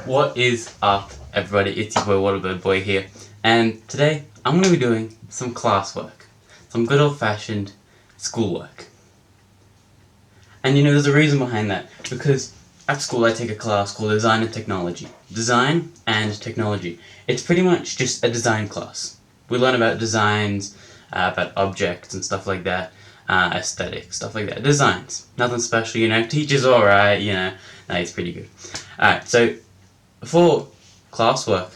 What is up, everybody? It's your boy Waterbird Boy here, and today I'm going to be doing some classwork, some good old-fashioned schoolwork. And there's a reason behind that, because at school I take a class called Design and Technology. Design and Technology. It's pretty much just a design class. We learn about designs, about objects and stuff like that, aesthetics, stuff like that. Designs. Nothing special, teacher's alright, no, it's pretty good. Alright, so for classwork,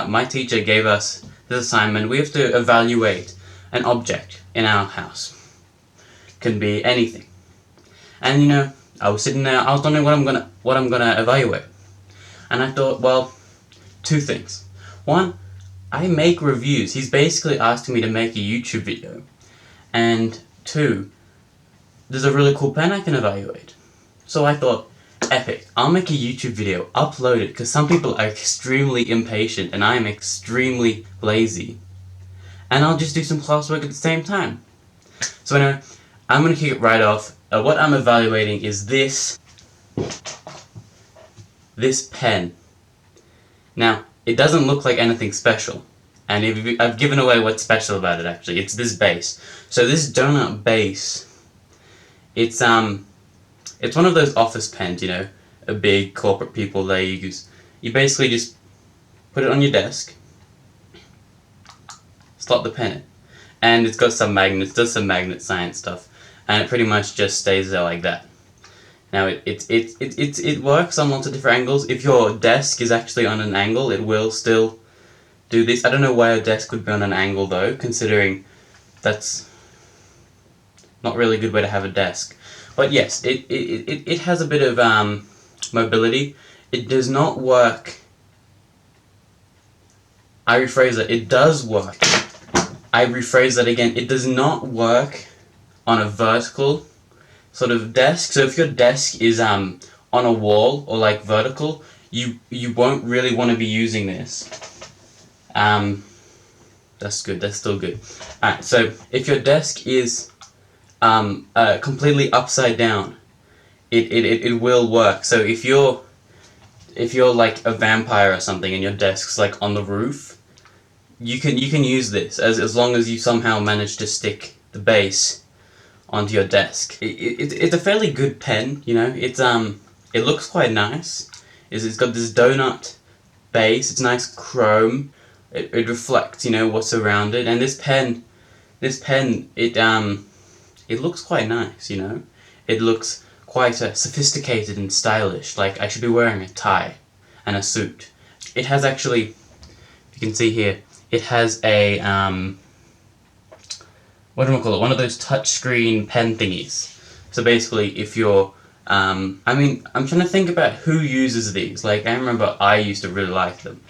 my teacher gave us this assignment. We have to evaluate an object in our house. Can be anything. And I was sitting there, I was wondering what I'm gonna evaluate. And I thought, well, two things. One, I make reviews. He's basically asking me to make a YouTube video. And two, there's a really cool pen I can evaluate. So I thought, epic. I'll make a YouTube video, upload it, because some people are extremely impatient and I am extremely lazy. And I'll just do some classwork at the same time. So anyway, I'm going to kick it right off. What I'm evaluating is this pen. Now, it doesn't look like anything special. And I've given away what's special about it actually. It's this base. So this donut base, it's one of those office pens, a big corporate people they use. You basically just put it on your desk, slot the pen in, and it's got some magnets, does some magnet science stuff, and it pretty much just stays there like that. Now it works on lots of different angles. If your desk is actually on an angle, it will still do this. I don't know why a desk would be on an angle though, considering that's not really a good way to have a desk. But yes, it has a bit of mobility. It does not work. I rephrase that. It does work. I rephrase that again. It does not work on a vertical sort of desk. So if your desk is on a wall or like vertical, you won't really want to be using this. That's good. That's still good. Alright, so if your desk is completely upside down, it will work. So if you're like a vampire or something and your desk's like on the roof, you can use this as long as you somehow manage to stick the base onto your desk. It's a fairly good pen, it looks quite nice. It's got this donut base. It's nice chrome. It reflects what's around it, and this pen it looks quite nice, It looks quite sophisticated and stylish, like I should be wearing a tie and a suit. It has actually, if you can see here, it has a, what do I call it, one of those touchscreen pen thingies. So basically, if you're, I'm trying to think about who uses these. Like, I remember I used to really like them.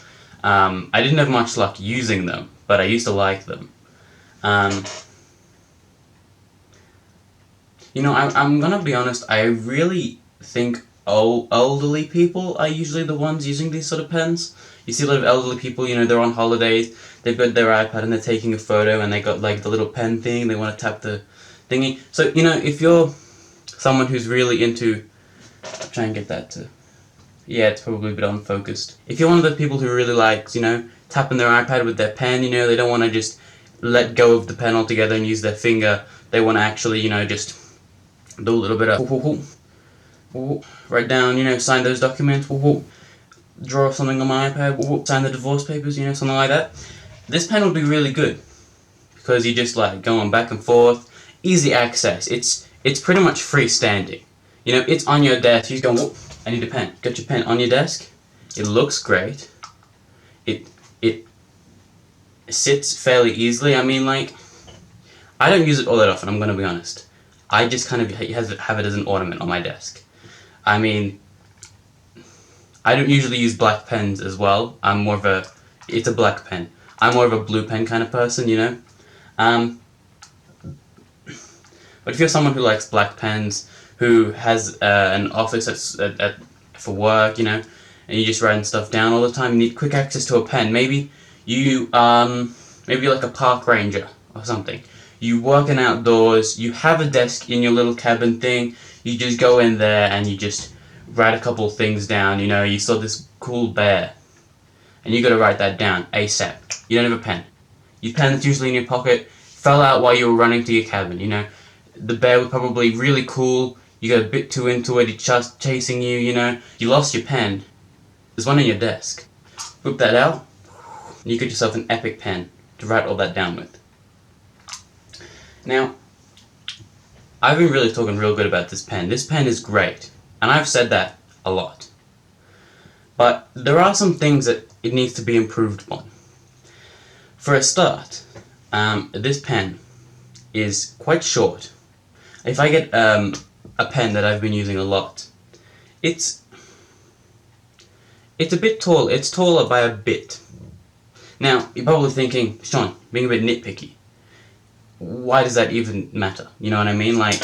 I didn't have much luck using them, but I used to like them. I'm gonna be honest, I really think elderly people are usually the ones using these sort of pens. You see a lot of elderly people, they're on holidays, they've got their iPad and they're taking a photo and they got like the little pen thing, they want to tap the thingy. So, if you're someone who's really into, I'll try and get that to, yeah, it's probably a bit unfocused. If you're one of the people who really likes, tapping their iPad with their pen, they don't want to just let go of the pen altogether and use their finger, they want to actually, just do a little bit of write down, sign those documents, draw something on my iPad, sign the divorce papers, something like that. This pen would be really good because you just like going back and forth, easy access. It's pretty much freestanding. It's on your desk. You just go, I need a pen. Got your pen on your desk. It looks great. It sits fairly easily. I don't use it all that often, I'm gonna be honest. I just kind of have it as an ornament on my desk. I don't usually use black pens as well. It's a black pen. I'm more of a blue pen kind of person, But if you're someone who likes black pens, who has an office for work, and you're just writing stuff down all the time, you need quick access to a pen. Maybe maybe like a park ranger or something. You working outdoors, you have a desk in your little cabin thing, you just go in there and you just write a couple of things down. You know, you saw this cool bear, and you got to write that down ASAP. You don't have a pen. Your pen that's usually in your pocket fell out while you were running to your cabin. You know, the bear was probably really cool. You got a bit too into it. It's just chasing you. You know, you lost your pen. There's one on your desk. Whip that out. And you get yourself an epic pen to write all that down with. Now, I've been really talking real good about this pen. This pen is great, and I've said that a lot. But there are some things that it needs to be improved upon. For a start, this pen is quite short. If I get a pen that I've been using a lot, it's a bit tall. It's taller by a bit. Now, you're probably thinking, Sean, being a bit nitpicky, why does that even matter? You know what I mean? Like,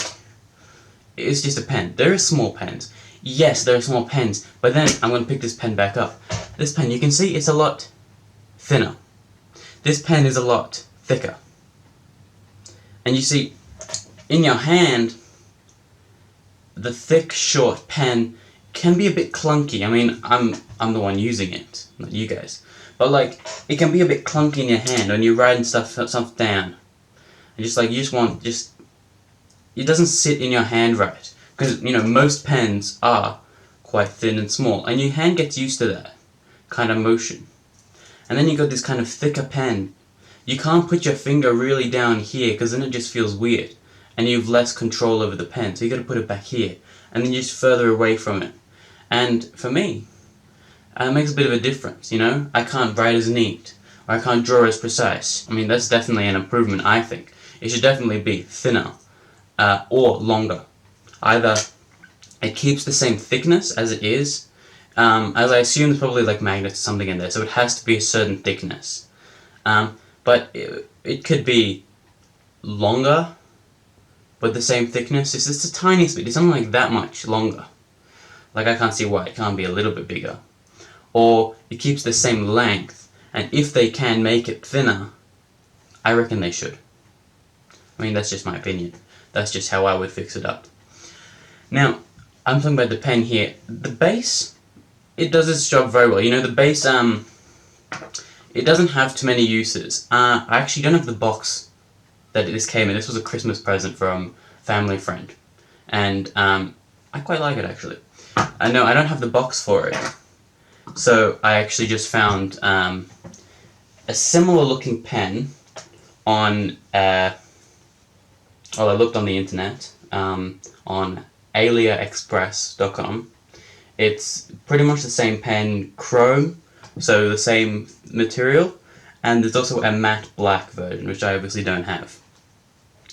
it's just a pen. There are small pens. Yes, there are small pens, but then I'm going to pick this pen back up. This pen, you can see it's a lot thinner. This pen is a lot thicker. And you see, in your hand, the thick, short pen can be a bit clunky. I mean, I'm the one using it, not you guys. But like, it can be a bit clunky in your hand when you're writing stuff down. And just like, you just want, it doesn't sit in your hand right. Because, you know, most pens are quite thin and small. And your hand gets used to that kind of motion. And then you got this kind of thicker pen. You can't put your finger really down here because then it just feels weird. And you have less control over the pen. So you got to put it back here. And then you're just further away from it. And for me, it makes a bit of a difference, you know? I can't write as neat, or I can't draw as precise. I mean, that's definitely an improvement, I think. It should definitely be thinner, or longer. Either it keeps the same thickness as it is, as I assume there's probably like magnets or something in there, so it has to be a certain thickness. But it could be longer, but the same thickness. It's just a tiny bit. It's only like that much longer. Like, I can't see why it can't be a little bit bigger. Or it keeps the same length, and if they can make it thinner, I reckon they should. I mean, that's just my opinion. That's just how I would fix it up. Now, I'm talking about the pen here. The base, it does its job very well. You know, the base, it doesn't have too many uses. I actually don't have the box that this came in. This was a Christmas present from a family friend. And I quite like it, actually. I know I don't have the box for it. So I actually just found a similar looking pen on, I looked on the internet, on aliaexpress.com. It's pretty much the same pen, chrome, so the same material, and there's also a matte black version, which I obviously don't have.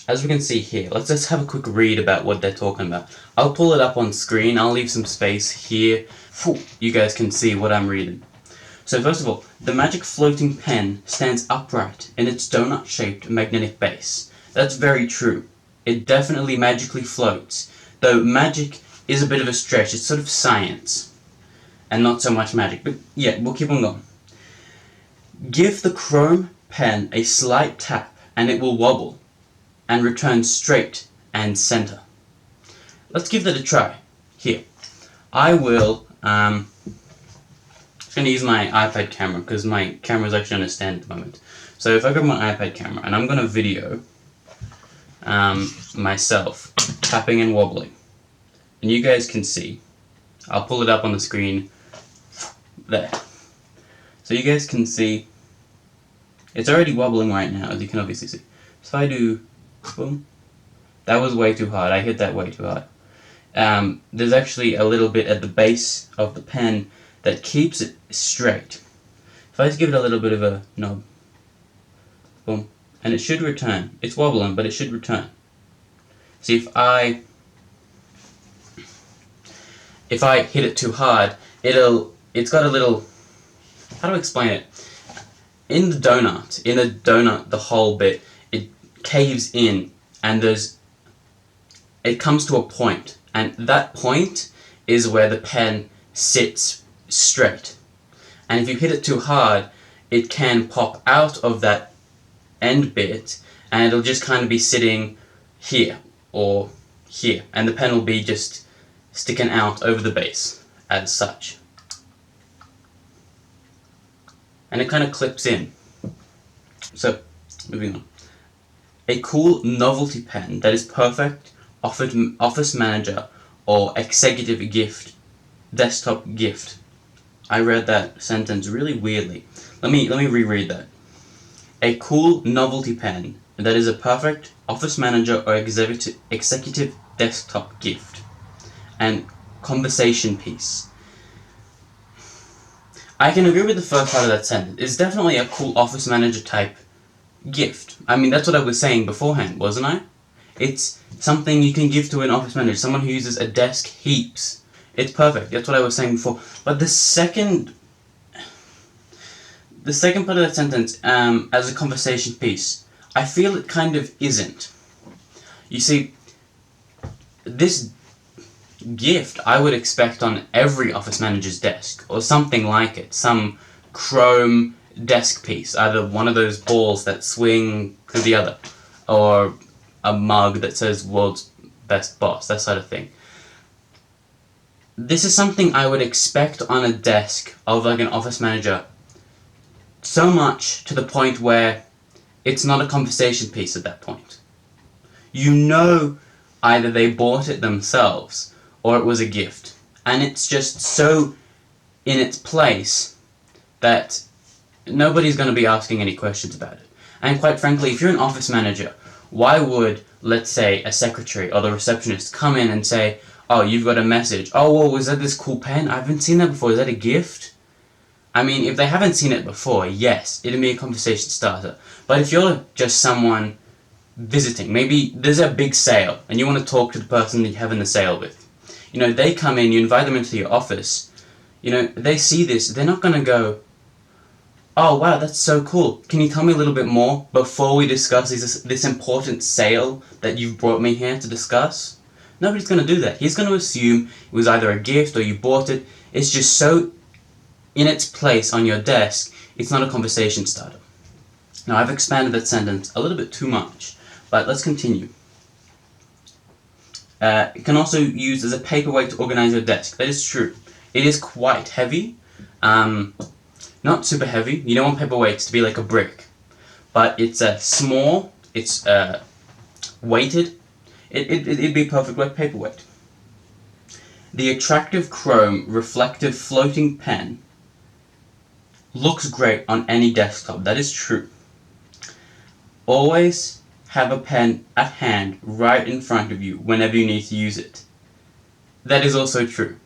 As we can see here, let's just have a quick read about what they're talking about. I'll pull it up on screen, I'll leave some space here, you guys can see what I'm reading. So first of all, the magic floating pen stands upright in its donut-shaped magnetic base. That's very true. It definitely magically floats, though magic is a bit of a stretch. It's sort of science, and not so much magic. But yeah, we'll keep on going. Give the chrome pen a slight tap, and it will wobble, and return straight and center. Let's give that a try. Here, I will, I'm going to use my iPad camera, because my camera is actually on a stand at the moment. So if I grab my iPad camera, and I'm going to video myself tapping and wobbling, and you guys can see, I'll pull it up on the screen there, so you guys can see it's already wobbling right now, as you can obviously see. So if I do boom, that was way too hard. I hit that way too hard. There's actually a little bit at the base of the pen that keeps it straight. If I just give it a little bit of a knob, boom, and it should return. It's wobbling, but it should return. See, if I hit it too hard, it's got a little, how do I explain it? In the donut, the whole bit, it caves in, and it comes to a point, and that point is where the pen sits straight. And if you hit it too hard, it can pop out of that end bit, and it'll just kind of be sitting here or here, and the pen will be just sticking out over the base, as such. And it kind of clips in. So, moving on. A cool novelty pen that is perfect office manager or executive gift, desktop gift. I read that sentence really weirdly. Let me reread that. A cool novelty pen that is a perfect office manager or executive desktop gift. And conversation piece. I can agree with the first part of that sentence. It's definitely a cool office manager type gift. I mean, that's what I was saying beforehand, wasn't I? It's something you can give to an office manager, someone who uses a desk heaps. It's perfect. That's what I was saying before. But the second part of that sentence, as a conversation piece, I feel it kind of isn't. You see, this gift I would expect on every office manager's desk, or something like it. Some chrome desk piece, either one of those balls that swing to the other, or a mug that says "World's Best Boss," that sort of thing. This is something I would expect on a desk of like an office manager, so much to the point where it's not a conversation piece at that point. You know either they bought it themselves or it was a gift. And it's just so in its place that nobody's going to be asking any questions about it. And quite frankly, if you're an office manager, why would, let's say, a secretary or the receptionist come in and say, "Oh, you've got a message. Oh, well, was that this cool pen? I haven't seen that before. Is that a gift?" I mean, if they haven't seen it before, yes, it'll be a conversation starter. But if you're just someone visiting, maybe there's a big sale and you want to talk to the person that you're having the sale with. You know, they come in, you invite them into your office, you know, they see this, they're not going to go, "Oh, wow, that's so cool. Can you tell me a little bit more before we discuss this important sale that you've brought me here to discuss?" Nobody's going to do that. He's going to assume it was either a gift or you bought it. It's just so in its place on your desk, it's not a conversation starter. Now, I've expanded that sentence a little bit too much, but let's continue. It can also be used as a paperweight to organize your desk. That is true. It is quite heavy. Not super heavy. You don't want paperweights to be like a brick. But it's small. It's weighted. It'd be perfect like paperweight. The attractive chrome reflective floating pen looks great on any desktop. That is true. Always have a pen at hand right in front of you whenever you need to use it. That is also true.